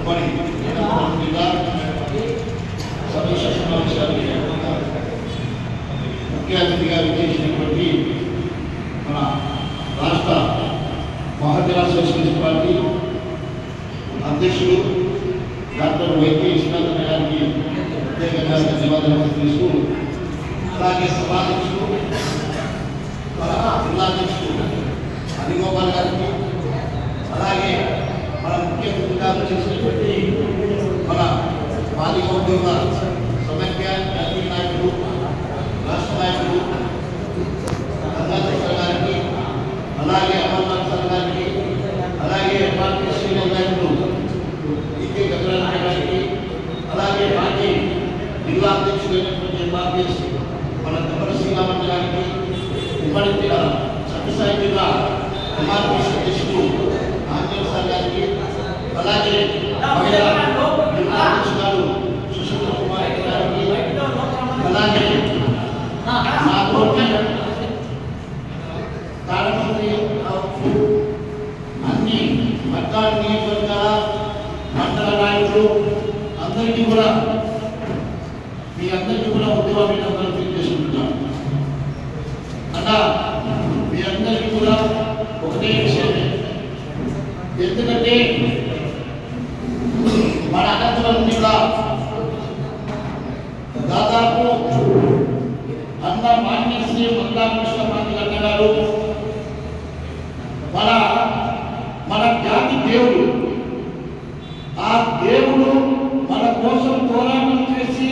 జరుపుకొని సమీక్ష సమావేశానికి ముఖ్య అతిథిగా విచ్చేసినటువంటి మన రాష్ట్ర మహాజన సోషలిస్ట్ పార్టీ అధ్యక్షుడు డాక్టర్ వైకే విశ్వనాథన్ గారికి ప్రత్యేకంగా ధన్యవాదాలు తెలుస్తూ, అలాగే సభాధ్యక్షుడు జిల్లాధ్యక్షుడు హరిగోపాల్ గారికి, అలాగే మన ముఖ్య అతిథిగా చేసినటువంటి మన బాలిక ఉద్యోగ సమైక్య జాతీయ నాయకుడు రాష్ట్ర నాయకుడు గంగాధర్ సార్ గారికి, అలాగే అమర్నాథ్ సార్ గారికి, అలాగే ఎంఆర్పీ శ్రీనివాస్ నాయకుడు ఈకే గంగారాయణ గారికి, అలాగే పార్టీ జిల్లా అధ్యక్షుడైనటువంటి ఎంఆర్పీఎస్ మన దెబ్బల శ్రీరామన్న గారికి, ఉమ్మడి జిల్లా సత్యసాయి జిల్లా ఎంఆర్పీఎస్ అధ్యక్షుడు ఆంజనేయ సార్ గారికి, అలాగే మహిళా జిల్లా అధ్యక్షురాలు సుశీల కుమార్ గారికి, అలాగే తాడపత్రి అన్ని మట్టాడు నియోజకవర్గాల మండల నాయకులు అందరికీ కూడా మీ అందరికీ కూడా ఉద్యమాభినందనలు తెలియజేసుకుంటున్నాను. అలా మీ అందరికీ కూడా ఒకటే విషయమే, ఎందుకంటే మన అనంతరం జిల్లా దాదాపు అన్న మాన్యశ్రీ మల్లా కృష్ణమాంతి గారు మన జాతి దేవుడు. ఆ దేవుడు మన కోసం పోరాటం చేసి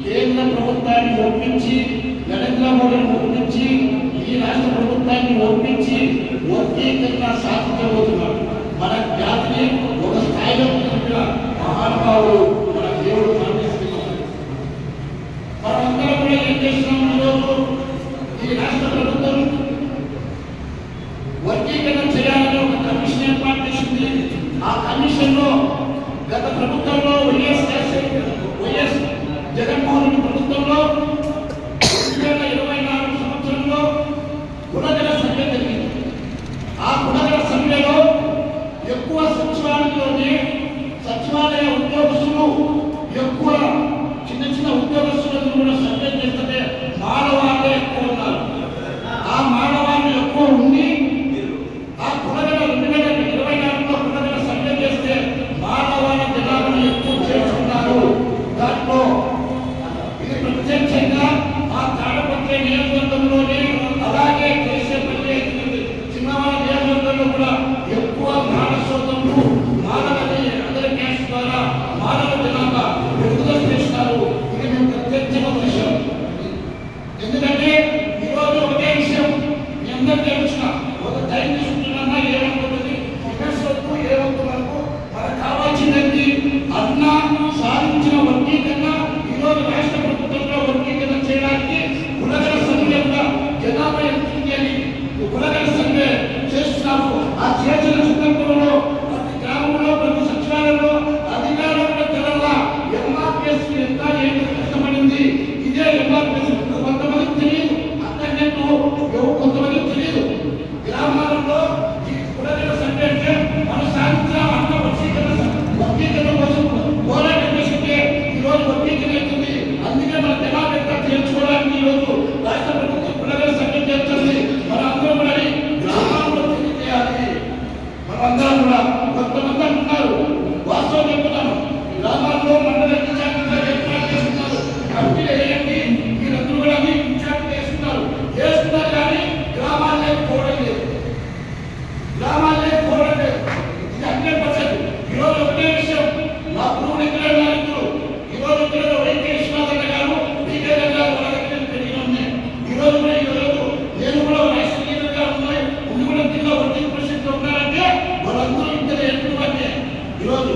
కేంద్ర ప్రభుత్వాన్ని ఒప్పించి, నరేంద్ర మోడీని ఒప్పించి, ఈ రాష్ట్ర ప్రభుత్వాన్ని ఒప్పించి వర్గీకరణ సాధించబోతున్నాడు. మన జాతిని ఒక స్థాయిలో నిలిపిన మహానుభావుడు మన దేవుడు మాన్యశ్రీ. మనందరం కూడా ఏం చేస్తున్నాం? ఈరోజు ఈ రాష్ట్ర ప్రభుత్వం వర్గీకరణ చేయాలని ఒక కమిషన్ ఏర్పాటు చేసింది. ఆ కమిషన్ లో గత ప్రభుత్వంలో వైఎస్ జగన్మోహన్ రెడ్డి ప్రభుత్వంలో 2024 సంవత్సరంలో కులగల సర్వే జరిగింది. ఆ కులగల సర్వేలో ఎక్కువ సచివాలయ ఉద్యోగస్తులు ఎక్కువ చిన్న చిన్న ఉద్యోగస్తులను కూడా సర్వే చేస్తే మానవాళ్ళే ఎక్కువ ఉన్నారు. ఆ మానవాళ్ళు ఎక్కువ ఉండి ఆ కులగల 2024లో కులగల సర్వే చేస్తే మానవాళ్ళ జనాభాను ఎక్కువ చేస్తున్నారు. దాంట్లో ఇది ప్రత్యక్షంగా ఆ తాడపత్రి నియోజకవర్గంలోనే, అలాగే కేశపల్లి చిన్నవాళ్ళ నియోజకవర్గంలో కూడా ఎక్కువ మానసోదములు అదర్ క్యాస్ట్ ద్వారా మానవ జనాభా విడుదల చేస్తున్నారు. ఇది మేము ప్రత్యక్షంగా విషయం. ఎందుకంటే ఈరోజు ఒకే విషయం మీ అందరికీ తెలుసిన ఒక టైం తీసుకుంటున్నా ఏమనుకుంటుంది వద్దు ఏమవుతూ మనకు కావాల్సిందండి అన్న సాధించిన వర్గీకరణ. ఈరోజు రాష్ట్ర ప్రభుత్వంలో వర్గీకరణ చేయడానికి కులగల సర్వే జనాభా ఎంత అని కులగల సర్వే చేస్తున్నారు. ఆ చేసిన సందర్భంలో ప్రతి గ్రామంలో ప్రతి సచివాలయంలో అధికారుల తెలల ఎంఆర్పీఎస్ ఎంత ఏంటి కష్టపడింది. ఇదే ఎంఆర్పీఎస్ కొంతమందికి తెలియదు, అక్కడెంతో కొంతమందికి తెలియదు. గ్రామాలలో ఈ కులగల సర్వే అంటే మనం సాధించిన అన్న వర్గీకరణ కోసం పోరాటం చేస్తుంటే ఈరోజు వర్గీకరణ అవుతుంది. అందుకే మన జనాభా ఎంత చేర్చుకోవడానికి ఈరోజు రాష్ట్ర ప్రభుత్వం కులగల సర్వే చేస్తుంది. మన అందరం కూడా గ్రామాల్లో తెలియజేయాలి. మనమందరం కూడా కొంతమంది అంటున్నారు, వాస్తవం చెప్తున్నాను, గ్రామాల్లో మండల ఇన్ఛార్జిగా ఏర్పాటు చేస్తున్నారు. కమిటీలు వేయండి, మీరందరూ కూడా ఇన్ఛార్జ్ చేస్తున్నారు కానీ గ్రామాలే పోవడం లేదు. ఇది 100%. ఈరోజు ఒకటే విషయం, నా గురువుని ఇక్కడ నాయకులు ఈరోజు ఇక్కడ వైకే విశ్వనాథన్ గారు ఈకే గారు వాళ్ళ దగ్గర పెరిగి ఉన్నాయి. ఈరోజు నేను కూడా రాష్ట్ర లీడర్గా ఉన్నాయి, ఉండి కూడా జిల్లా వర్కింగ్ ప్రెసిడెంట్ ఉన్నారంటే వాళ్ళందరూ ఇద్దరు ఎప్పుడు అంటే ఈరోజు